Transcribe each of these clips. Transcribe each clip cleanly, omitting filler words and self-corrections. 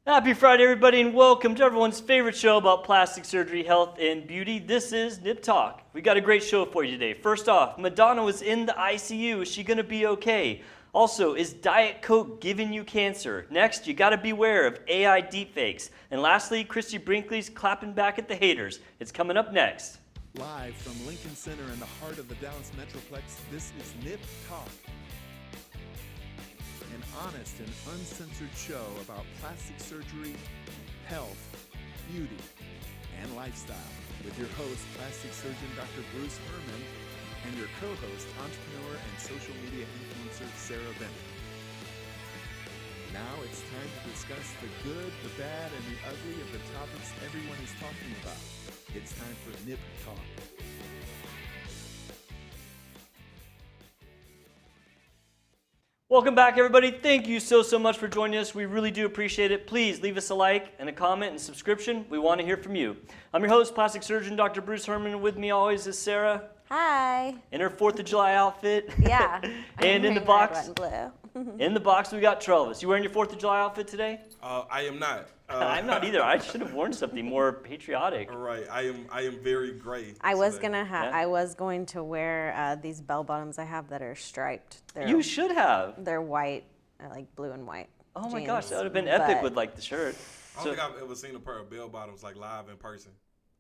Happy Friday, everybody, and welcome to everyone's favorite show about plastic surgery, health, and beauty. This is Nip Talk. We got a great show for you today. First off, Madonna was in the ICU. Is she going to be okay? Also, is Diet Coke giving you cancer? Next, you got to beware of AI deepfakes. And lastly, Christy Brinkley's clapping back at the haters. It's coming up next. Live from Lincoln Center in the heart of the Dallas Metroplex, this is Nip Talk. An honest and uncensored show about plastic surgery, health, beauty, and lifestyle with your host, plastic surgeon Dr. Bruce Hermann, and your co-host, entrepreneur and social media influencer Sarah Bennett. Now it's time to discuss the good, the bad, and the ugly of the topics everyone is talking about. It's time for Nip Talk. Welcome back, everybody. Thank you so much for joining us. We really do appreciate it. Please leave us a like and a comment and subscription. We want to hear from you. I'm your host, plastic surgeon Dr. Bruce Hermann. With me always is Sarah. Hi. In her 4th of July outfit. Yeah. And in the box. Red, white, and blue. In the box, we got Travis. You wearing your 4th of July outfit today? I am not. I'm not either. I should have worn something more patriotic. All right. I am very gray. I was today. I was going to wear these bell bottoms I have that are striped. You should have. They're white, like blue and white. Oh my jeans, gosh, that would have been epic but with like the shirt. I don't think I've ever seen a pair of bell bottoms like live in person.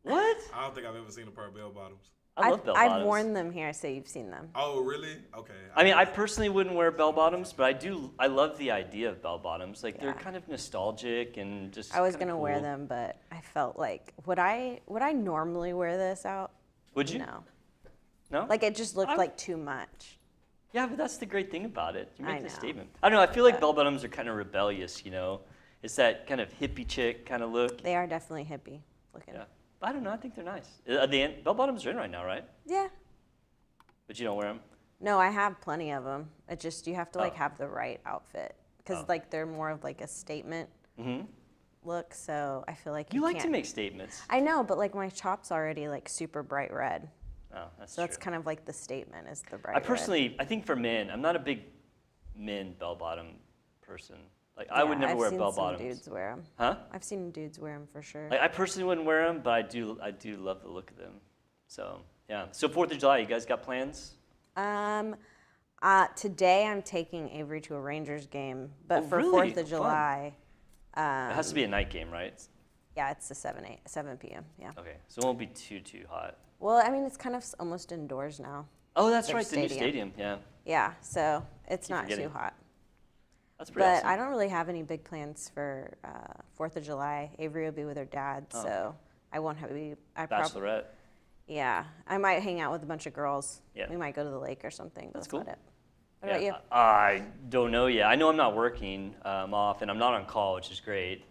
What? I don't think I've ever seen a pair of bell bottoms. I love bell bottoms. I've worn them here, so you've seen them. Oh, really? Okay. I mean, I personally wouldn't wear bell bottoms, but I love the idea of bell bottoms. Like they're kind of nostalgic and just. I was kinda gonna cool. wear them, but I felt like would I normally wear this out? Would you? No. No? Like it just looked like too much. Yeah, but that's the great thing about it. You I make the know. statement. I don't know. I feel like bell bottoms are kind of rebellious. You know, it's that kind of hippie chick kind of look. They are definitely hippie looking. Yeah. But I don't know. I think they're nice. Are they in, bell bottoms are in right now, right? Yeah. But you don't wear them. No, I have plenty of them. It just you have to like Oh. have the right outfit because like they're more of like a statement look. So I feel like You like can't. to make statements. I know, but like my chop's already like super bright red, Oh, that's so true. that's kind of like the statement is the bright. I personally, I think for men, I'm not a big men bell bottom person. Like I would never I've wear seen bell some bottoms. Dudes wear them. Huh? I've seen dudes wear them for sure. Like I personally wouldn't wear them, but I do love the look of them. So yeah. So 4th of July, you guys got plans? Today I'm taking Avery to a Rangers game, but Oh, for really? 4th of Fun. July, It has to be a night game, right? yeah, it's a 7 p.m. Yeah. Okay. So it won't be too hot. Well, I mean it's kind of almost indoors now. Oh, that's Their right. The new stadium. stadium. Yeah. Yeah, so it's Keep not forgetting. too hot. That's pretty But awesome. I don't really have any big plans for 4th of July. Avery will be with her dad, so I won't have to I probably Bachelorette. yeah. I might hang out with a bunch of girls. Yeah. We might go to the lake or something. But That's that's cool. about it. What about you? I don't know yet. I know I'm not working. I'm off, and I'm not on call, which is great.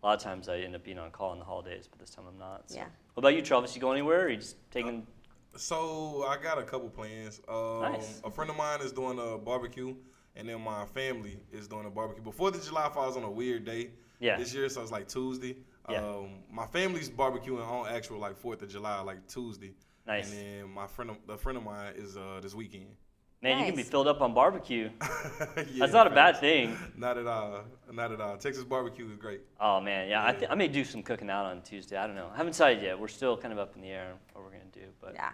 A lot of times I end up being on call on the holidays, but this time I'm not. So. Yeah. What about you, Travis? You go anywhere, or are you just taking? So I got a couple plans. Nice. A friend of mine is doing a barbecue, and then my family is doing a barbecue. But 4th of July falls on a weird day this year, so it's like Tuesday. Yeah. My family's barbecuing on actual like 4th of July, like Tuesday. Nice. And then a friend of mine is this weekend. Man, you can be Nice. filled up on barbecue. Yeah, That's not a bad facts. thing. Not at all. Not at all. Texas barbecue is great. Oh man, yeah. I may do some cooking out on Tuesday. I don't know. I haven't decided yet. We're still kind of up in the air on what we're gonna do, but Yeah.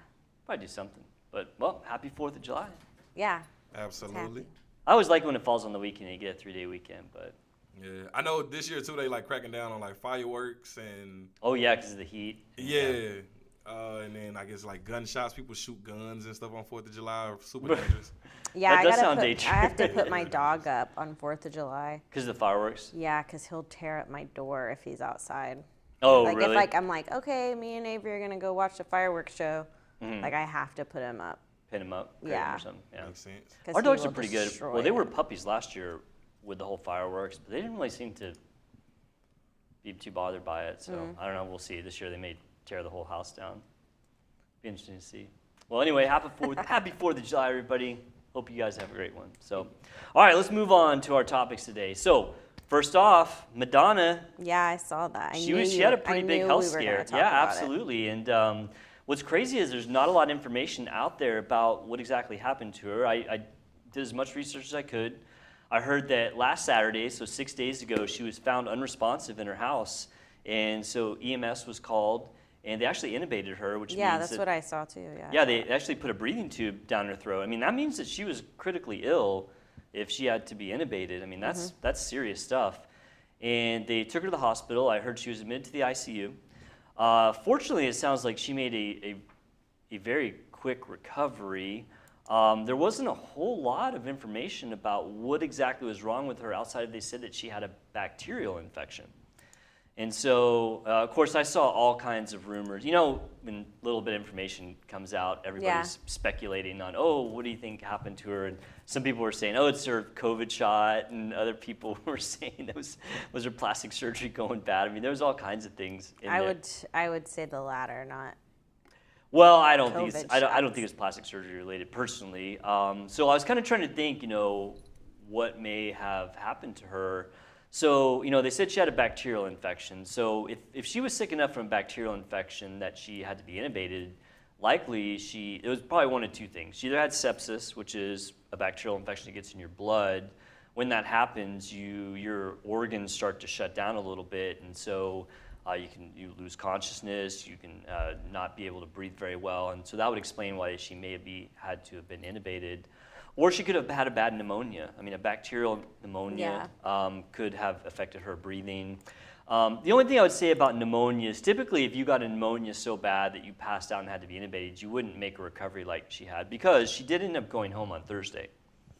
probably do something. But well, happy 4th of July. Yeah. Absolutely. Happy. I always like when it falls on the weekend and you get a 3-day weekend, but Yeah, I know this year too. They like cracking down on like fireworks and oh yeah, because of the heat. yeah, and then I guess like gunshots. People shoot guns and stuff on 4th of July. Super dangerous. Yeah, That does sound I have to dangerous. put my dog up on 4th of July. Because of the fireworks. Yeah, because he'll tear up my door if he's outside. Oh Like really? if I'm like, okay, me and Avery are gonna go watch the fireworks show, like I have to put him up. Pin him up. crate him Yeah. or something. Yeah. Makes sense. 'Cause Our he dogs will are pretty good. destroy Well, they were it. puppies last year with the whole fireworks, but they didn't really seem to be too bothered by it. So I don't know. We'll see. This year they may tear the whole house down. Be interesting to see. Well, anyway, happy 4th of July, everybody. Hope you guys have a great one. So, all right, let's move on to our topics today. So, first off, Madonna. Yeah, I saw that. She had a pretty big health scare. Yeah, It. absolutely. And what's crazy is there's not a lot of information out there about what exactly happened to her. I did as much research as I could. I heard that last Saturday, so 6 days ago, she was found unresponsive in her house. And so EMS was called, and they actually intubated her, which means that's what I saw too. Yeah, they actually put a breathing tube down her throat. I mean, that means that she was critically ill if she had to be intubated. I mean, that's serious stuff. And they took her to the hospital. I heard she was admitted to the ICU. Fortunately, it sounds like she made a very quick recovery. There wasn't a whole lot of information about what exactly was wrong with her outside of they said that she had a bacterial infection. And so, of course, I saw all kinds of rumors. You know, when a little bit of information comes out, everybody's speculating on, oh, what do you think happened to her? And some people were saying, oh, it's her COVID shot. And other people were saying it was her plastic surgery going bad. I mean, there was all kinds of things in there. I would say the latter, not. Well, I don't think it's plastic surgery related personally. So I was kind of trying to think, you know, what may have happened to her. So, you know, they said she had a bacterial infection. So if she was sick enough from a bacterial infection that she had to be intubated, likely it was probably one of two things. She either had sepsis, which is a bacterial infection that gets in your blood. When that happens, your organs start to shut down a little bit, and so you lose consciousness, you can not be able to breathe very well, and so that would explain why she may have had to have been intubated. Or she could have had a bad pneumonia. I mean, a bacterial pneumonia could have affected her breathing. The only thing I would say about pneumonia is typically if you got a pneumonia so bad that you passed out and had to be intubated, you wouldn't make a recovery like she had, because she did end up going home on Thursday.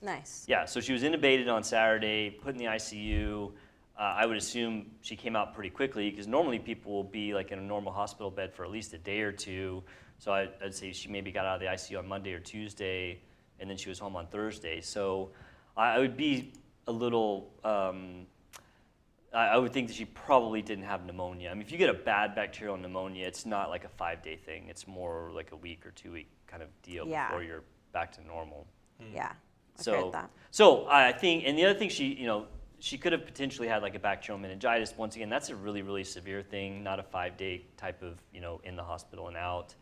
Nice. Yeah, so she was intubated on Saturday, put in the ICU. I would assume she came out pretty quickly, because normally people will be like in a normal hospital bed for at least a day or two. So I'd say she maybe got out of the ICU on Monday or Tuesday, and then she was home on Thursday. So I would be a little, I would think that she probably didn't have pneumonia. I mean, if you get a bad bacterial pneumonia, it's not like a 5-day thing. It's more like a week or 2 week kind of deal before you're back to normal. Yeah, I've heard that. So I think, and the other thing she could have potentially had like a bacterial meningitis. Once again, that's a really, really severe thing, not a 5-day type of, in the hospital and out.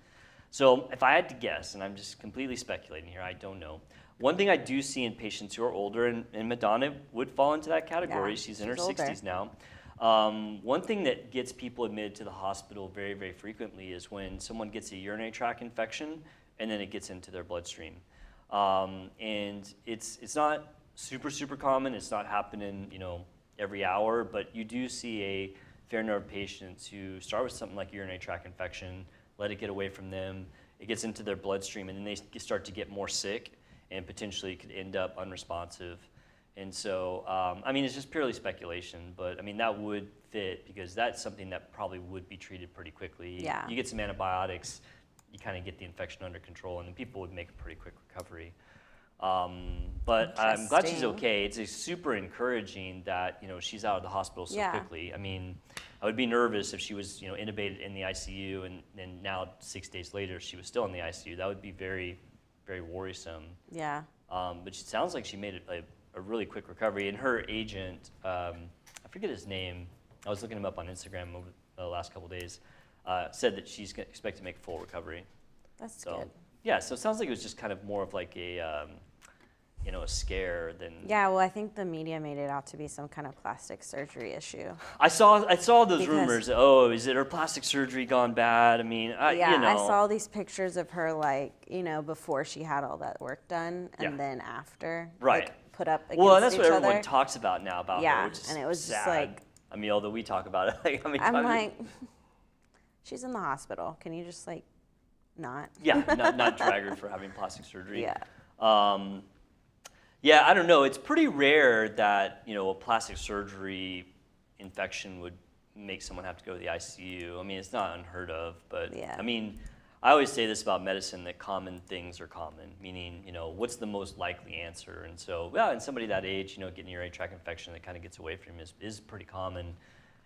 So if I had to guess, and I'm just completely speculating here, I don't know. One thing I do see in patients who are older, and Madonna would fall into that category. She's in her 60s now. One thing that gets people admitted to the hospital very, very frequently is when someone gets a urinary tract infection and then it gets into their bloodstream. And it's not super, super common. It's not happening, every hour, but you do see a fair number of patients who start with something like urinary tract infection, let it get away from them, it gets into their bloodstream, and then they start to get more sick and potentially could end up unresponsive. And so, I mean, it's just purely speculation, but I mean, that would fit because that's something that probably would be treated pretty quickly. Yeah. You get some antibiotics, you kind of get the infection under control, and then people would make a pretty quick recovery. But I'm glad she's okay. It's super encouraging that, she's out of the hospital so quickly. I mean, I would be nervous if she was, intubated in the ICU and now 6 days later she was still in the ICU. That would be very, very worrisome. Yeah. But it sounds like she made a really quick recovery. And her agent, I forget his name, I was looking him up on Instagram over the last couple of days, said that she's expected to make a full recovery. That's good. Yeah, so it sounds like it was just kind of more of like a scare than. Yeah, well, I think the media made it out to be some kind of plastic surgery issue. I saw those rumors. Oh, is it her plastic surgery gone bad? I mean, I saw these pictures of her before she had all that work done and then after. Right. Put up against well, that's what each everyone other. talks about now about her, which is and it was sad. just like. I mean, although we talk about it, I'm like, she's in the hospital. Can you just not? Yeah, not drag her for having plastic surgery. Yeah. Yeah, I don't know. It's pretty rare that, a plastic surgery infection would make someone have to go to the ICU. I mean, it's not unheard of, but I mean, I always say this about medicine, that common things are common, meaning, what's the most likely answer? And so, in somebody that age, getting a urinary tract infection that kind of gets away from him is pretty common,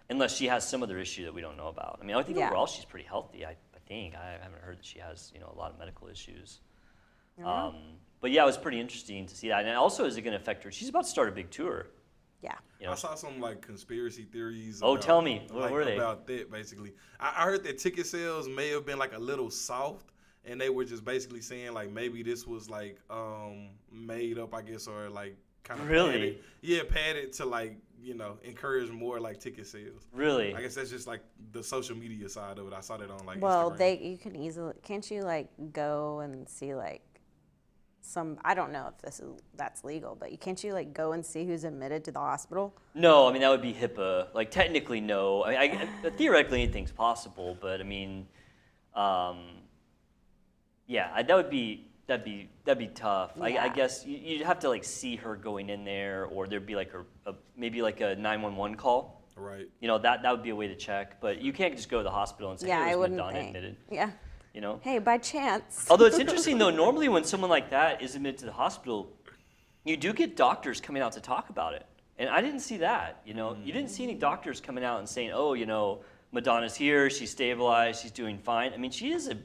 unless she has some other issue that we don't know about. I mean, I think overall she's pretty healthy, I think. I haven't heard that she has, a lot of medical issues. But yeah, it was pretty interesting to see that. And also, is it going to affect her? She's about to start a big tour. Yeah. I saw some conspiracy theories. Oh, tell me. What were they? About that, basically. I heard that ticket sales may have been a little soft, and they were just basically saying maybe this was made up, I guess, or kind of really, padded to like encourage more like ticket sales. Really, I guess that's just like the social media side of it. I saw that on like Instagram. You can easily, can't you like go and see like I don't know if that's legal, but can't you like go and see who's admitted to the hospital? No, I mean that would be HIPAA. Like technically, no. I mean, theoretically anything's possible, but I mean, yeah, that'd be tough. Yeah. I guess you'd have to like see her going in there, or there'd be like maybe like a 911 call. Right. That would be a way to check, but you can't just go to the hospital and say, yeah, hey, was Madonna admitted? Yeah. Hey, by chance. Although it's interesting though, normally when someone like that is admitted to the hospital, you do get doctors coming out to talk about it. And I didn't see that, You didn't see any doctors coming out and saying, oh, Madonna's here, she's stabilized, she's doing fine. I mean, she is a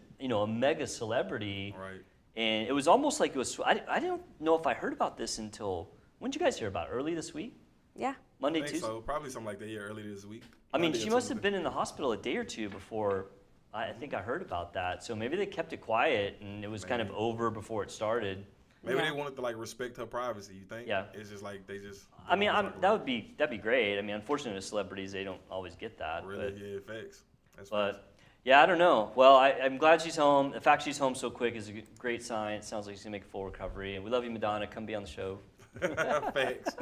mega celebrity. Right. And it was almost like it was, I don't know if I heard about this until, when did you guys hear about it? Early this week? Yeah. Monday, Tuesday? So probably something like that, early this week. I mean, she must have been in the hospital a day or two before I think I heard about that. So maybe they kept it quiet and it was kind of over before it started. Maybe they wanted to like respect her privacy, you think? Yeah. It's just like they just. I mean, that'd be great. I mean, unfortunately, with celebrities, they don't always get that. Really? Yeah, facts. But yeah, I don't know. Well, I'm glad she's home. The fact she's home so quick is a great sign. It sounds like she's gonna make a full recovery. And we love you, Madonna. Come be on the show. Facts.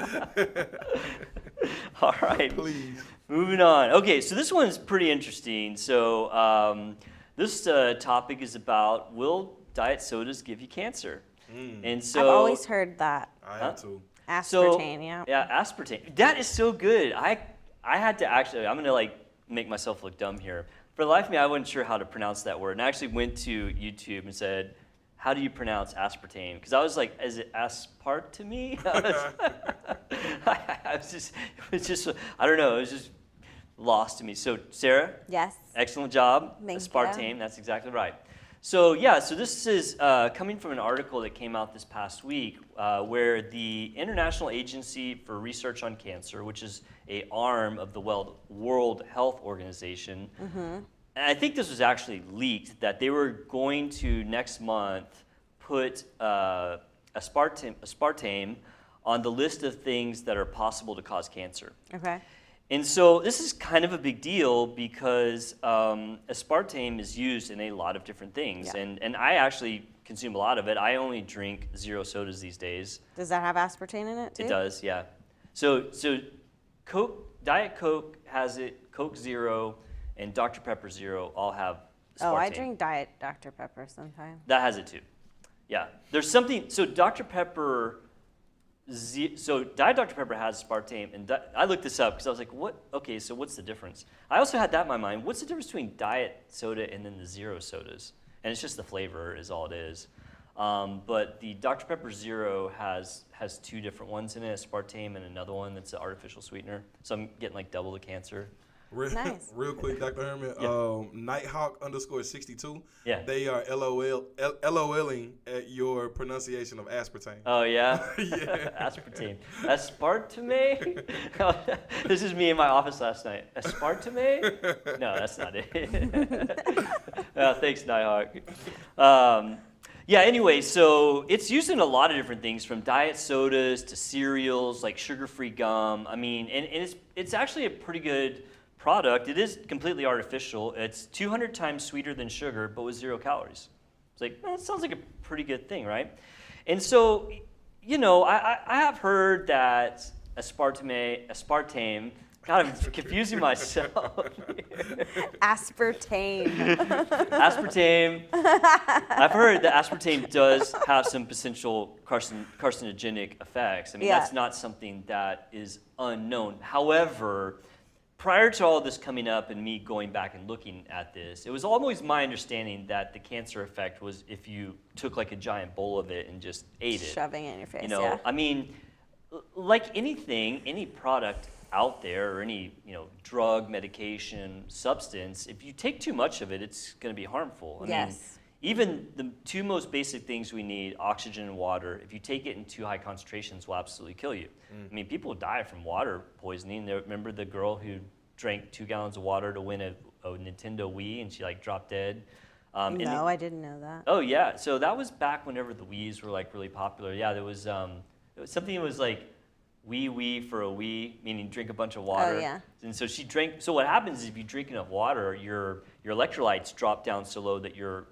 All right. Please. Moving on. Okay, so this one's pretty interesting. So this topic is about, will diet sodas give you cancer? And so I've always heard that. I have too. Aspartame, yeah. Yeah, aspartame. That is so good. I had to actually, I'm gonna like make myself look dumb here. For the life of me, I wasn't sure how to pronounce that word, and I actually went to YouTube and said, how do you pronounce aspartame? Because I was like, is it aspartame? It was just, I don't know, it was just lost to me. So Sarah? Yes. Excellent job. Thank aspartame, you. That's exactly right. So yeah, so this is coming from an article that came out this past week where the International Agency for Research on Cancer, which is an arm of the World Health Organization, and I think this was actually leaked, that they were going to next month put aspartame on the list of things that are possible to cause cancer. Okay. And so this is kind of a big deal because aspartame is used in a lot of different things. Yeah. And I actually consume a lot of it. I only drink zero sodas these days. Does that have aspartame in it too? It does, yeah. So Coke, Diet Coke has it, Coke Zero, and Dr. Pepper Zero all have aspartame. Oh, I drink Diet Dr. Pepper sometimes. That has it too. Yeah. There's something, so Dr. Pepper, so Diet Dr. Pepper has aspartame, and I looked this up because I was like, what? Okay, so what's the difference? I also had that in my mind. What's the difference between diet soda and then the zero sodas? And it's just the flavor is all it is. But the Dr. Pepper Zero has two different ones in it, aspartame and another one that's an artificial sweetener. So I'm getting like double the cancer. Nice. Real quick, Dr. Herman, Nighthawk _62. Yeah. They are LOLing at your pronunciation of aspartame. Oh, yeah? Yeah. Aspartame. Aspartame? This is me in my office last night. Aspartame? No, that's not it. Thanks, Nighthawk. Yeah, anyway, so it's used in a lot of different things, from diet sodas to cereals, like sugar-free gum. I mean, and it's actually a pretty good product. It is completely artificial. It's 200 times sweeter than sugar, but with 0 calories. It's like, it sounds like a pretty good thing, right? And so, I have heard that aspartame, God, I'm confusing myself. Aspartame. Aspartame. I've heard that aspartame does have some potential carcinogenic effects. I mean, that's not something that is unknown. However, prior to all this coming up and me going back and looking at this, it was always my understanding that the cancer effect was if you took like a giant bowl of it and just ate it. Shoving it in your face, I mean, like anything, any product out there, or any drug, medication, substance, if you take too much of it, it's going to be harmful. I mean, even the two most basic things we need, oxygen and water, if you take it in too high concentrations, will absolutely kill you. I mean, people die from water poisoning. Remember the girl who drank 2 gallons of water to win a Nintendo Wii, and she like dropped dead? No, I didn't know that. Oh yeah, so that was back whenever the Wiis were like really popular. Yeah, there was something that was like wee for a wee, meaning drink a bunch of water. Oh, yeah. And so she drank. So what happens is if you drink enough water, your electrolytes drop down so low that your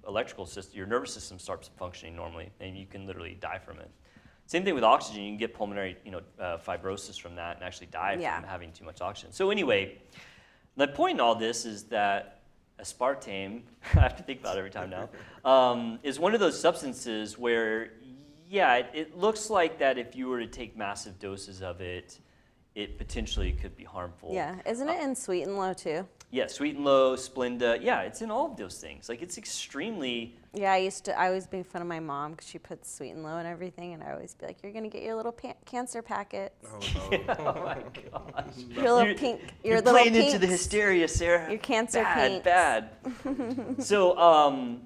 electrical system, your nervous system starts functioning normally, and you can literally die from it. Same thing with oxygen. You can get pulmonary, fibrosis from that and actually die from having too much oxygen. So anyway, the point in all this is that aspartame, I have to think about it every time now, is one of those substances where, it looks like that if you were to take massive doses of it, it potentially could be harmful. Yeah, isn't it in Sweet and Low too? Yeah, Sweet and Low, Splenda, it's in all of those things. Like it's extremely... Yeah, I always make fun of my mom because she puts Sweet and Low and everything, and I always be like, you're going to get your little cancer packets. Oh, no. Oh my gosh. Your little pink, your you're little playing pinks. into the hysteria, Sarah. Your cancer pinks. Bad. So,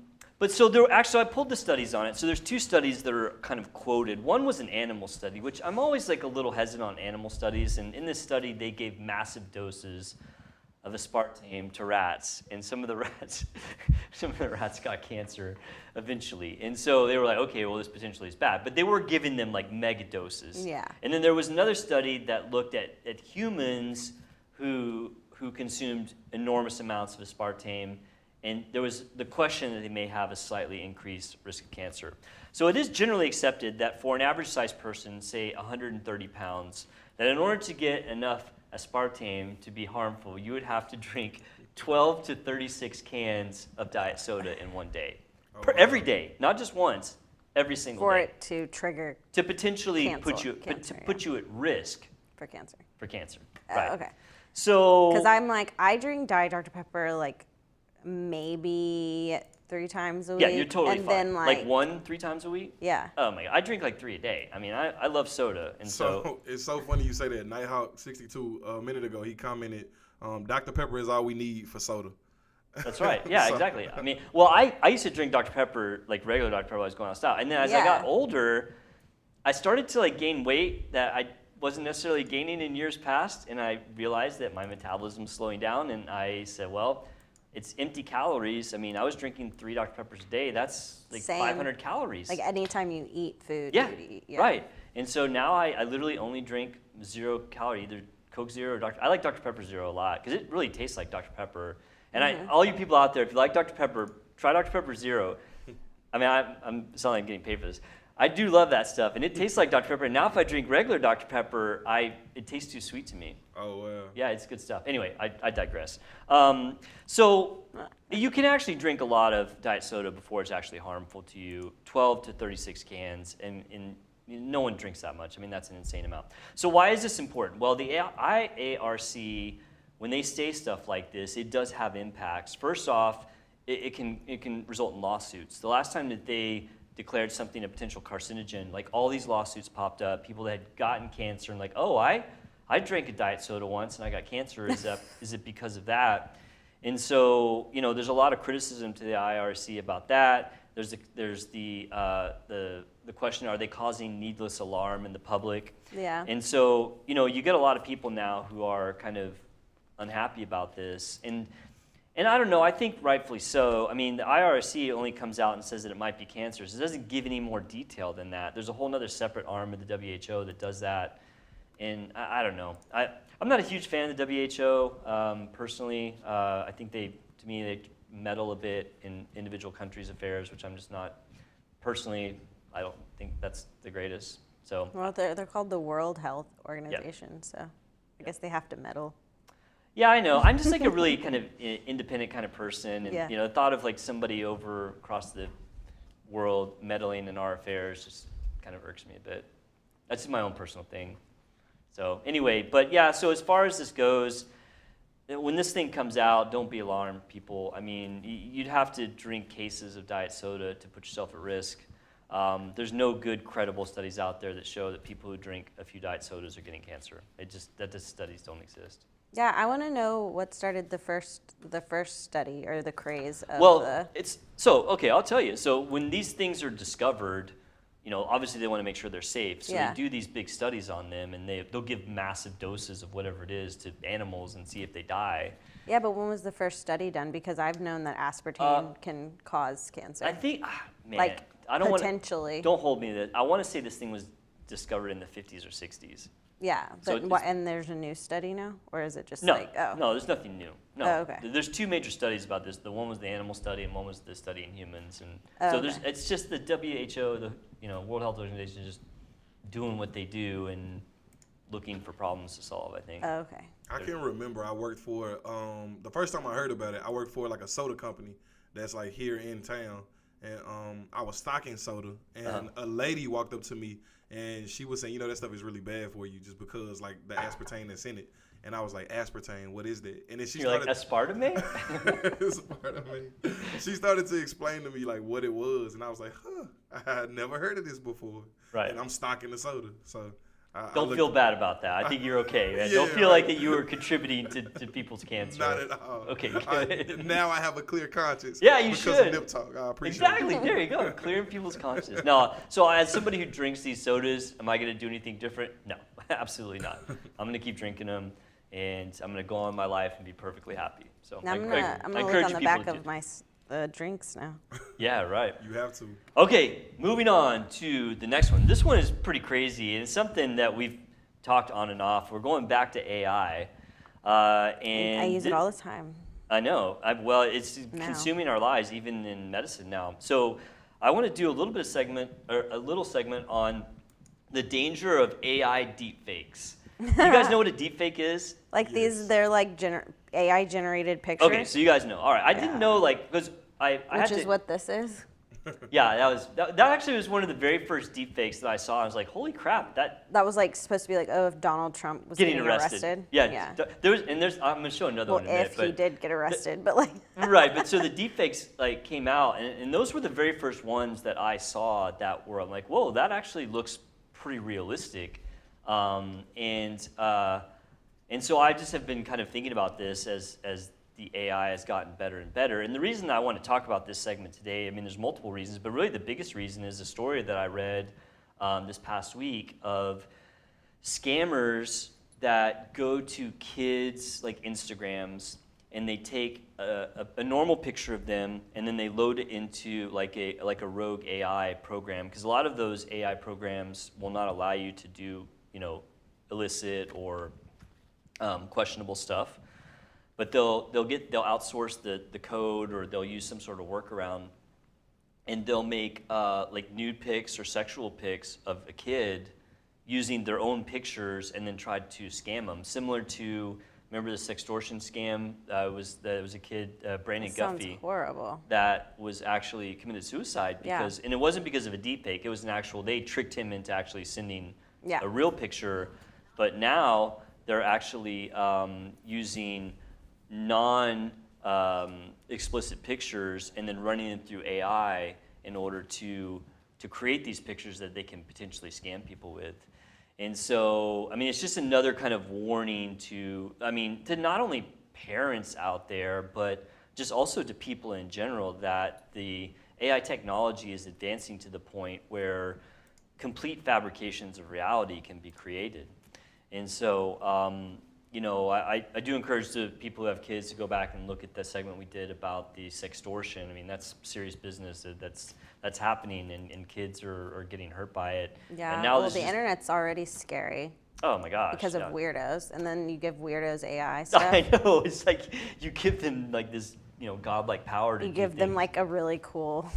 so there actually, I pulled the studies on it. So there's two studies that are kind of quoted. One was an animal study, which I'm always like a little hesitant on animal studies. And in this study, they gave massive doses of aspartame to rats, and some of the rats got cancer eventually. And so they were like, okay, well, this potentially is bad. But they were giving them like mega doses. Yeah. And then there was another study that looked at humans who consumed enormous amounts of aspartame, and there was the question that they may have a slightly increased risk of cancer. So it is generally accepted that for an average sized person, say 130 pounds, that in order to get enough aspartame to be harmful, you would have to drink 12 to 36 cans of diet soda in one day. Every day, not just once, every single day. For it to trigger to potentially put you at risk for cancer. For cancer. Right. Okay. So because I'm like, I drink Diet Dr. Pepper like maybe 3 times a week. Yeah, you're totally and fine. Then like 1-3 times a week? Yeah. Oh my God, I drink like 3 a day. I mean, I love soda, and so it's so funny you say that. Nighthawk62 a minute ago, he commented, Dr. Pepper is all we need for soda. That's right. Yeah, exactly. I mean, well, I used to drink Dr. Pepper, like regular Dr. Pepper, while I was going outside, and then as I got older, I started to like gain weight that I wasn't necessarily gaining in years past, and I realized that my metabolism's slowing down, and I said, well, it's empty calories. I mean, I was drinking 3 Dr. Peppers a day. That's like 500 calories. Like anytime you eat food. Yeah, you eat, right. And so now I literally only drink 0 calorie, either Coke Zero or I like Dr. Pepper Zero a lot because it really tastes like Dr. Pepper. And all you people out there, if you like Dr. Pepper, try Dr. Pepper Zero. I mean, I'm sounding like I'm getting paid for this. I do love that stuff, and it tastes like Dr. Pepper. And now if I drink regular Dr. Pepper, it tastes too sweet to me. Oh, wow. Yeah, it's good stuff. Anyway, I digress. So you can actually drink a lot of diet soda before it's actually harmful to you, 12 to 36 cans, and no one drinks that much. I mean, that's an insane amount. So why is this important? Well, the IARC, when they say stuff like this, it does have impacts. First off, it can result in lawsuits. The last time that they declared something a potential carcinogen, like all these lawsuits popped up, people that had gotten cancer and like, oh, I drank a diet soda once and I got cancer. Is it because of that? And so, there's a lot of criticism to the IRC about that. There's the question, are they causing needless alarm in the public? Yeah. And so, you get a lot of people now who are kind of unhappy about this. And I don't know, I think rightfully so. I mean, the IRC only comes out and says that it might be cancerous. It doesn't give any more detail than that. There's a whole other separate arm of the WHO that does that. And I don't know. I'm not a huge fan of the WHO personally. I think they meddle a bit in individual countries' affairs, which I'm just not, personally, I don't think that's the greatest. So. Well, they're called the World Health Organization, so I guess they have to meddle. Yeah, I know. I'm just like a really kind of independent kind of person, and the thought of like somebody across the world meddling in our affairs just kind of irks me a bit. That's just my own personal thing. So anyway, but yeah. So as far as this goes, when this thing comes out, don't be alarmed, people. I mean, you'd have to drink cases of diet soda to put yourself at risk. There's no good, credible studies out there that show that people who drink a few diet sodas are getting cancer. The studies don't exist. Yeah, I want to know what started the first study or the craze of okay, I'll tell you. So when these things are discovered, obviously they want to make sure they're safe. So they do these big studies on them, and they'll give massive doses of whatever it is to animals and see if they die. Yeah, but when was the first study done? Because I've known that aspartame can cause cancer. I think, like I don't potentially. Don't hold me to that. I want to say this thing was discovered in the 50s or 60s. Yeah, So but and there's a new study now, or is it just like No, there's nothing new. No, oh, okay. There's two major studies about this. The one was the animal study, and one was the study in humans. And so it's just the WHO, the World Health Organization, just doing what they do and looking for problems to solve. I think. Oh, okay. I can remember I worked for the first time I heard about it. I worked for like a soda company that's like here in town, and I was stocking soda, and a lady walked up to me. And she was saying, that stuff is really bad for you just because, like, the aspartame that's in it. And I was like, aspartame, what is that? And then she started... like, aspartame? Aspartame. She started to explain to me, like, what it was. And I was like, I had never heard of this before. Right. And I'm stocking the soda. So... Don't feel bad about that. I think you're okay, man. Don't feel like that you were contributing to people's cancer. Not at all. Okay, good. Now I have a clear conscience. Yeah, you because should. Of Nip Talk. I appreciate exactly. it. There you go. Clearing people's conscience. No, so as somebody who drinks these sodas, am I going to do anything different? No, absolutely not. I'm going to keep drinking them, and I'm going to go on my life and be perfectly happy. So now I'm gonna look on the back of my drinks now. Yeah, right. You have to. Okay, moving on to the next one. This one is pretty crazy, and it's something that we've talked on and off. We're going back to AI. And I use it all the time. I know. It's consuming our lives, even in medicine now. So I want to do a little segment on the danger of AI deepfakes. You guys know what a deepfake is? Like they're like AI generated pictures. Okay, so you guys know. All right, I didn't know because Which is what this is. Yeah, that actually was one of the very first deepfakes that I saw. I was like, holy crap, that was like supposed to be like, if Donald Trump was getting arrested. Yeah. I'm gonna show another one in a minute. If he did get arrested, but like right, but so the deepfakes like came out, and those were the very first ones that I saw that were like, whoa, that actually looks pretty realistic. And so I just have been kind of thinking about this as the AI has gotten better and better. And the reason I want to talk about this segment today, I mean, there's multiple reasons, but really the biggest reason is a story that I read this past week of scammers that go to kids' like Instagrams, and they take a normal picture of them, and then they load it into like a rogue AI program, because a lot of those AI programs will not allow you to do illicit or questionable stuff. But they'll outsource the code, or they'll use some sort of workaround, and they'll make like nude pics or sexual pics of a kid using their own pictures, and then try to scam them. Similar to, remember the sextortion scam? That was a kid, Brandon Guffey. Sounds horrible. That was actually committed suicide because, and it wasn't because of a deepfake. It was an actual. They tricked him into actually sending a real picture, but now they're actually using non-explicit pictures and then running them through AI in order to create these pictures that they can potentially scam people with. And so, I mean, it's just another kind of warning to not only parents out there, but just also to people in general, that the AI technology is advancing to the point where complete fabrications of reality can be created. And so, I do encourage the people who have kids to go back and look at the segment we did about the sextortion. I mean, that's serious business that's happening, and kids are getting hurt by it. Yeah, and now the internet's already scary. Oh my gosh. Because of weirdos, and then you give weirdos AI stuff. I know, it's like you give them like this, godlike power to You give them like a really cool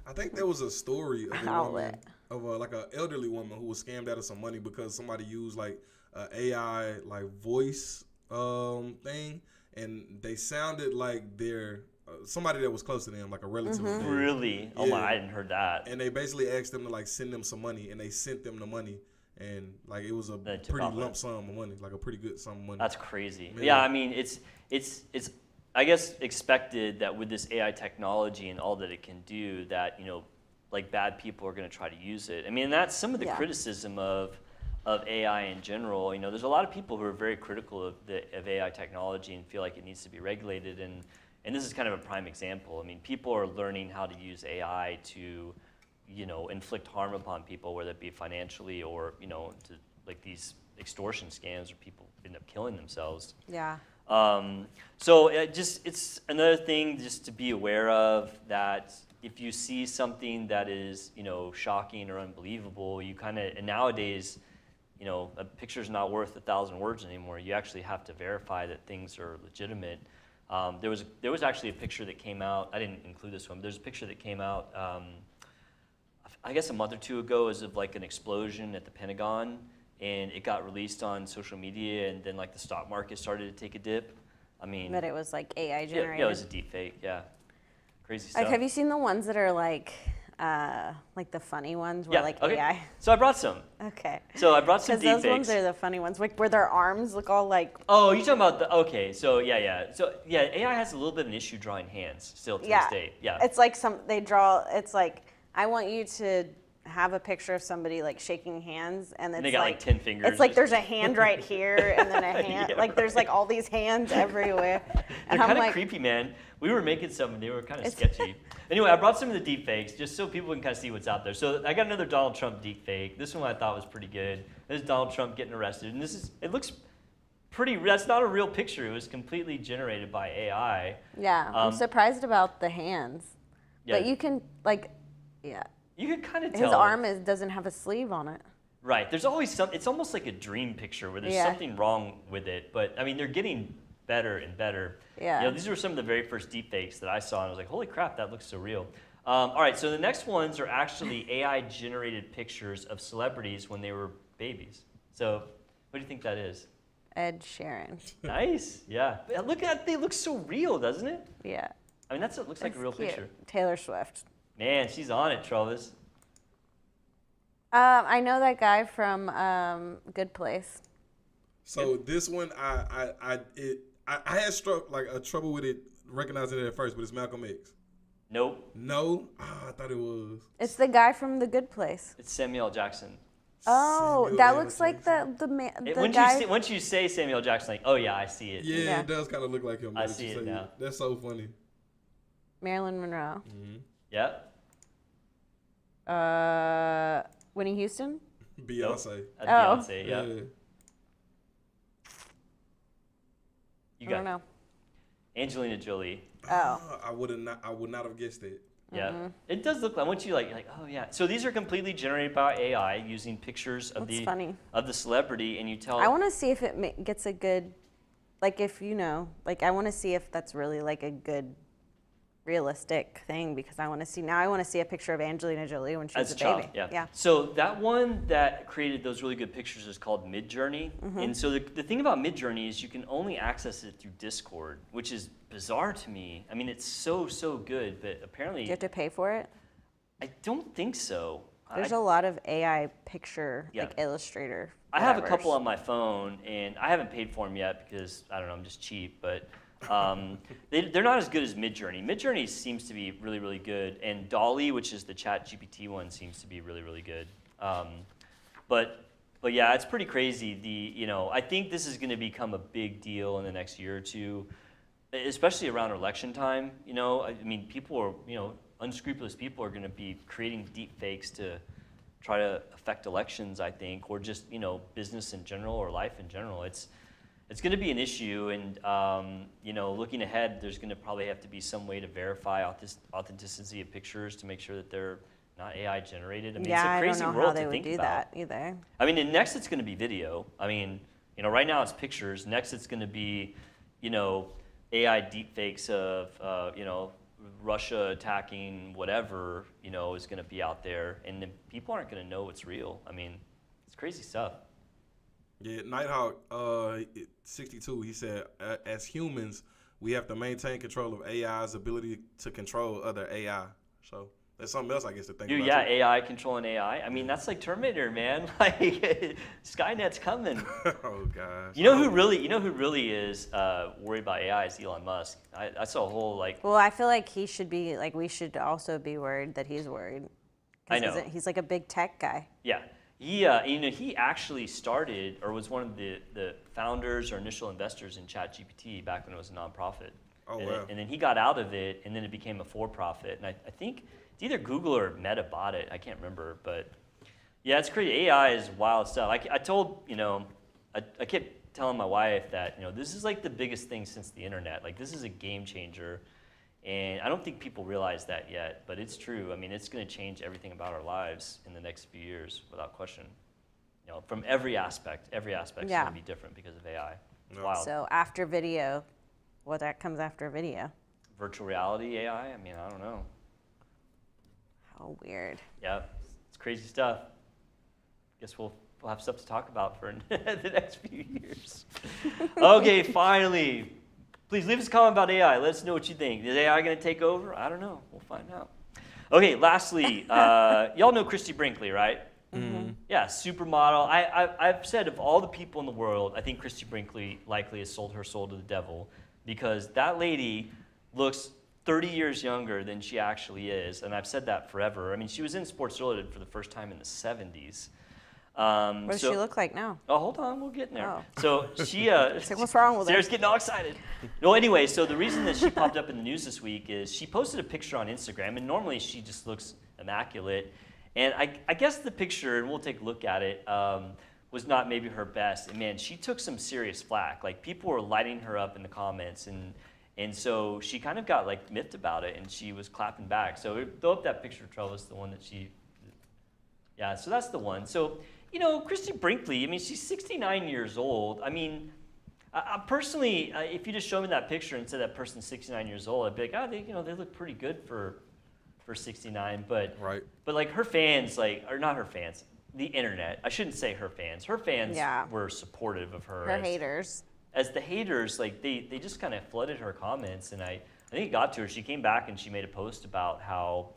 I think there was a story of outlet. Like an elderly woman who was scammed out of some money because somebody used like an AI like voice thing, and they sounded like they're somebody that was close to them, like a relative. Mm-hmm. Really? Oh my, I hadn't heard that. And they basically asked them to like send them some money, and they sent them the money, and like it was a pretty lump sum of money, like a pretty good sum of money. That's crazy. Yeah, I mean, it's I guess expected that with this AI technology and all that it can do, that like bad people are going to try to use it. I mean, that's some of the criticism of AI in general. There's a lot of people who are very critical of AI technology and feel like it needs to be regulated, and this is kind of a prime example. I mean, people are learning how to use AI to, inflict harm upon people, whether it be financially or, to like these extortion scams where people end up killing themselves. Yeah. So it's another thing just to be aware of, that if you see something that is, shocking or unbelievable, you kind of, and nowadays, a picture's not worth 1,000 words anymore. You actually have to verify that things are legitimate. There was actually a picture that came out. I didn't include this one. But there's a picture that came out, I guess a month or two ago, as of like an explosion at the Pentagon, and it got released on social media, and then like the stock market started to take a dip. I mean, But it was like AI generated. yeah, it was a deep fake. Yeah, crazy stuff. Like, have you seen the ones that are like the funny ones where okay. AI? So I brought some. Okay. So I brought some Because deep those ones fakes. are the funny ones, like where their arms look all like. Oh, you're talking about okay. So yeah. So yeah, AI has a little bit of an issue drawing hands still to this day. Yeah. It's like they draw. It's like, I want you to have a picture of somebody like shaking hands, and it's they got like 10 fingers. It's like there's a hand right here, and then a hand. Yeah, like there's like all these hands everywhere. They're kind of creepy, man. We were making some, and they were kind of sketchy. Anyway, I brought some of the deep fakes just so people can kind of see what's out there. So I got another Donald Trump deep fake. This one I thought was pretty good. This is Donald Trump getting arrested, and it looks pretty. That's not a real picture. It was completely generated by AI. Yeah, I'm surprised about the hands. Yeah. But you can You can kind of tell. His arm doesn't have a sleeve on it. Right. There's always it's almost like a dream picture where there's something wrong with it. But I mean, they're getting better and better. Yeah. These were some of the very first deep fakes that I saw, and I was like, holy crap, that looks so real. All right, so the next ones are actually AI-generated pictures of celebrities when they were babies. So what do you think that is? Ed Sheeran. Nice. Yeah. Look at that. They look so real, doesn't it? Yeah. I mean, it looks like a real cute. picture. Taylor Swift. Man, she's on it, Travis. I know that guy from Good Place. So this one, I had trouble with it, recognizing it at first, but it's Malcolm X. Nope. No, I thought it was. It's the guy from The Good Place. It's Samuel L. Jackson. Oh, Samuel that L. looks like the Once guy. once you say Samuel L. Jackson, like, oh yeah, I see it. Yeah, it does kind of look like him. I see it now. That's so funny. Marilyn Monroe. Mm-hmm. Yep. Whitney Houston. Beyonce. That's Beyonce. Yeah. You I got don't know. Angelina Jolie. Oh. I would not have guessed it. Yeah. Mm-hmm. It does look like once you like oh yeah. So these are completely generated by AI using pictures of That's funny. of the celebrity, and you tell. I want to see if it gets a good, like if I want to see if that's really like a good, realistic thing, because I want to see a picture of Angelina Jolie when she was as a child, baby. yeah. So that one that created those really good pictures is called Midjourney. Mm-hmm. And so the thing about Midjourney is you can only access it through Discord, which is bizarre to me. I mean, it's so good, but apparently Do you have to pay for it? I don't think so. There's a lot of AI picture, like Illustrator. I have a whatevers. couple on my phone, and I haven't paid for them yet because, I don't know, I'm just cheap, but they're not as good as Midjourney. Midjourney seems to be really, really good, and DALL-E, which is the ChatGPT one, seems to be really, really good. But yeah, it's pretty crazy. I think this is going to become a big deal in the next year or two, especially around election time. I mean, people are, unscrupulous people are going to be creating deep fakes to try to affect elections, I think, or just, business in general or life in general. It's going to be an issue, and looking ahead, there's going to probably have to be some way to verify authenticity of pictures to make sure that they're not AI generated. I mean, it's a crazy I don't know world how they to would think do about. that either. I mean, and next it's going to be video. I mean, right now it's pictures. Next it's going to be, AI deepfakes of, Russia attacking whatever, is going to be out there, and then people aren't going to know what's real. I mean, it's crazy stuff. Yeah, Nighthawk 62, he said, as humans, we have to maintain control of AI's ability to control other AI. So that's something else, I guess, to think Dude, about. yeah, too. AI controlling AI. I mean, that's like Terminator, man. Like, Skynet's coming. Oh gosh. You know who really is worried about AI is Elon Musk. I saw a whole Well, I feel like he should be, like, we should also be worried that he's worried. I know. He's like a big tech guy. Yeah. He actually started, or was one of the founders or initial investors in ChatGPT back when it was a nonprofit. Oh, and wow. And then he got out of it, and then it became a for-profit. And I think it's either Google or Meta bought it. I can't remember, but yeah, it's crazy. AI is wild stuff. I told, I kept telling my wife that, this is like the biggest thing since the internet. Like, this is a game changer. And I don't think people realize that yet, but it's true. I mean, it's going to change everything about our lives in the next few years, without question. From every aspect is going to be different because of AI. It's wild. So after video, that comes after video? Virtual reality, AI? I mean, I don't know. How weird. Yeah, it's crazy stuff. Guess we'll have stuff to talk about for the next few years. Okay, finally. Please leave us a comment about AI. Let us know what you think. Is AI going to take over? I don't know. We'll find out. Okay, lastly, y'all know Christy Brinkley, right? Mm-hmm. Yeah, supermodel. I've said of all the people in the world, I think Christy Brinkley likely has sold her soul to the devil, because that lady looks 30 years younger than she actually is, and I've said that forever. I mean, she was in Sports Illustrated for the first time in the 70s. What does she look like now? Oh, hold on, we'll get in there. Oh. So she, It's like, what's wrong with her? Sarah's getting all excited. No, anyway, so the reason that she popped up in the news this week is she posted a picture on Instagram, and normally she just looks immaculate. And I guess the picture, and we'll take a look at it, was not maybe her best. And man, she took some serious flack. Like, people were lighting her up in the comments, and so she kind of got like miffed about it, and she was clapping back. So throw up that picture, Travis, the one that yeah, so that's the one. So, Christy Brinkley, I mean, she's 69 years old. I mean, I personally, if you just show me that picture and said that person's 69 years old, I'd be like, they look pretty good for 69. But like her fans, or not her fans, the internet. I shouldn't say her fans. Her fans were supportive of her. Her haters. As the haters, like they just kind of flooded her comments, and I think it got to her. She came back and she made a post about how,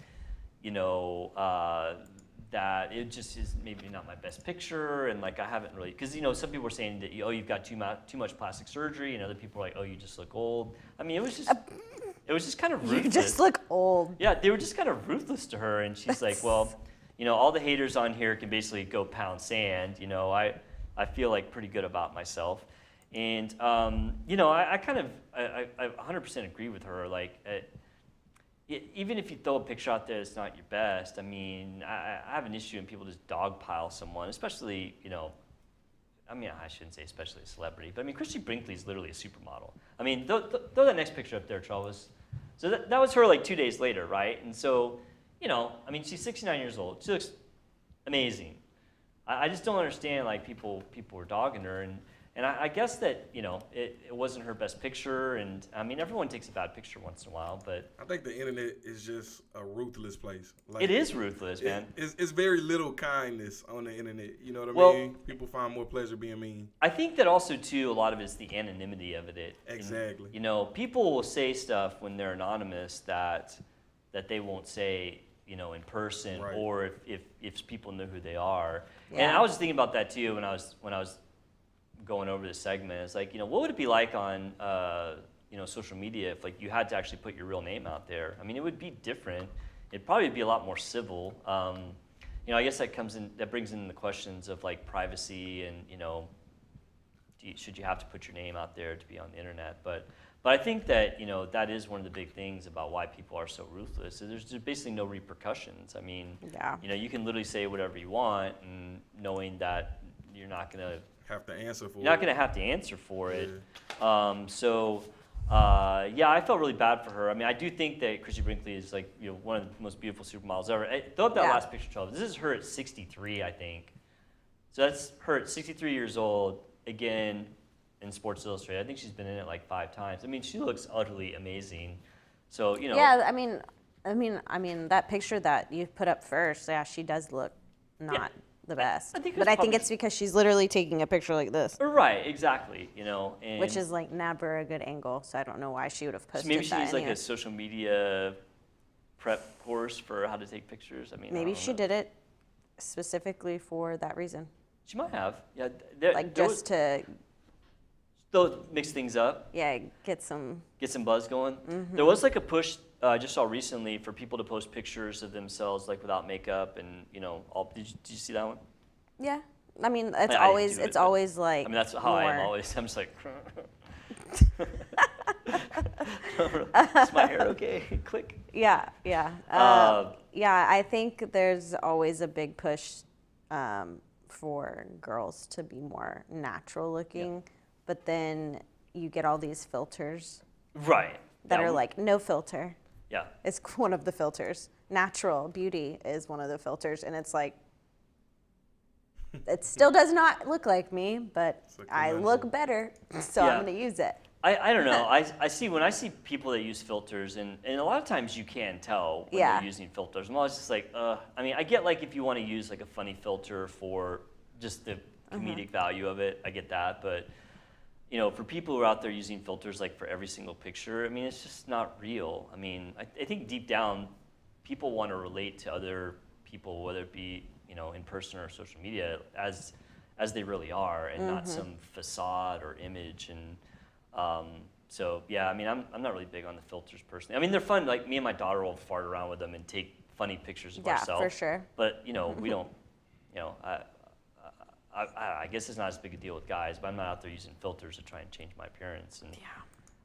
that it just is maybe not my best picture, and like I haven't really, because some people were saying that you've got too much plastic surgery, and other people were like, you just look old. I mean, it was just kind of ruthless. You just look old. Yeah, they were just kind of ruthless to her, and she's like, well, all the haters on here can basically go pound sand. I feel like pretty good about myself, and I kind of I 100% agree with her. Like, even if you throw a picture out there that's not your best, I mean, I have an issue when people just dogpile someone, especially, I mean, I shouldn't say especially a celebrity, but I mean, Christy Brinkley is literally a supermodel. I mean, throw that next picture up there, Travis. So that was her like 2 days later, right? And so, I mean, she's 69 years old. She looks amazing. I just don't understand, like, people were dogging her, and I guess that, it wasn't her best picture, and I mean, everyone takes a bad picture once in a while, but I think the internet is just a ruthless place. Like, it is ruthless, man. It's very little kindness on the internet. You know what I mean? People find more pleasure being mean. I think that also, too, a lot of it is the anonymity of it. Exactly. And, people will say stuff when they're anonymous that they won't say, in person, or if people know who they are. Yeah. And I was just thinking about that too when I was going over this segment. It's like, what would it be like on social media if like you had to actually put your real name out there? I mean, it would be different. It'd probably be a lot more civil. I guess that brings in the questions of like privacy and should you have to put your name out there to be on the internet? But I think that that is one of the big things about why people are so ruthless. So there's basically no repercussions. I mean, you can literally say whatever you want, and knowing that you're not going to have to answer for it. You're not going to have to answer for it. I felt really bad for her. I mean, I do think that Christy Brinkley is like one of the most beautiful supermodels ever. Throw up that last picture, Charles. This is her at 63, I think. So that's her at 63 years old. Again, in Sports Illustrated. I think she's been in it like 5 times. I mean, she looks utterly amazing. So, Yeah, I mean that picture that you put up first, she does look not the best. I think it's because she's literally taking a picture like this. Right, exactly, and which is like never a good angle, so I don't know why she would have posted so maybe she that needs like a social media prep course for how to take pictures. I mean, maybe she did it specifically for that reason. She might have. Yeah, to they'll mix things up. Yeah, get some buzz going. Mm-hmm. There was like a push I just saw recently for people to post pictures of themselves like without makeup and all. Did you see that one? Yeah, I mean it's always like. I mean that's how I am always. I'm just like. Is my hair okay? Click. Yeah. I think there's always a big push for girls to be more natural looking. but then you get all these filters Right. that Yeah, are like no filter. Yeah. It's one of the filters. Natural beauty is one of the filters, and it's like, it still does not look like me, but like I conundrum. look better, so Yeah. I'm going to use it. I don't know. I see when I see people that use filters, and a lot of times you can tell when Yeah. they're using filters. I'm always just like, I mean, I get like if you want to use like a funny filter for just the comedic value of it, I get that. But you know, for people who are out there using filters like for every single picture, I mean, it's just not real. I mean, I think deep down, people want to relate to other people, whether it be in person or social media, as they really are, and not some facade or image. And so yeah, I mean, I'm not really big on the filters personally. I mean, they're fun. Like me and my daughter will fart around with them and take funny pictures of Yeah, ourselves. for sure. But we don't. I guess it's not as big a deal with guys, but I'm not out there using filters to try and change my appearance. And Yeah.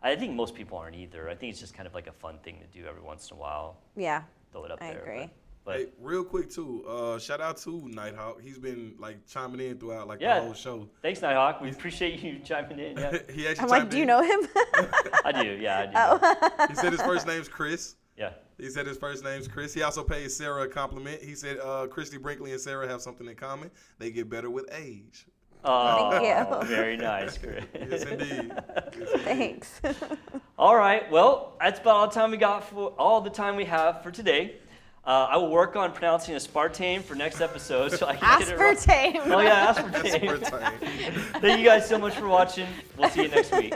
I think most people aren't either. I think it's just kind of like a fun thing to do every once in a while. Yeah, Throw it up I there. agree. But Hey, real quick too, shout out to Nighthawk. He's been like chiming in throughout like Yeah. the whole show. thanks, Nighthawk. We appreciate you chiming in. Yeah, He actually I'm like, chimed do you in. know him? I do. Yeah, I do. He said his first name's Chris. Yeah. He said his first name's Chris. He also paid Sarah a compliment. He said Christy Brinkley and Sarah have something in common. They get better with age. Oh, Thank you. very nice, Chris. Yes, indeed. Yes, indeed. Thanks. All right. Well, that's about all the time we got for all the time we have for today. I will work on pronouncing aspartame for next episode, so I can get it right. Aspartame. Oh yeah, aspartame. Aspartame. Thank you guys so much for watching. We'll see you next week.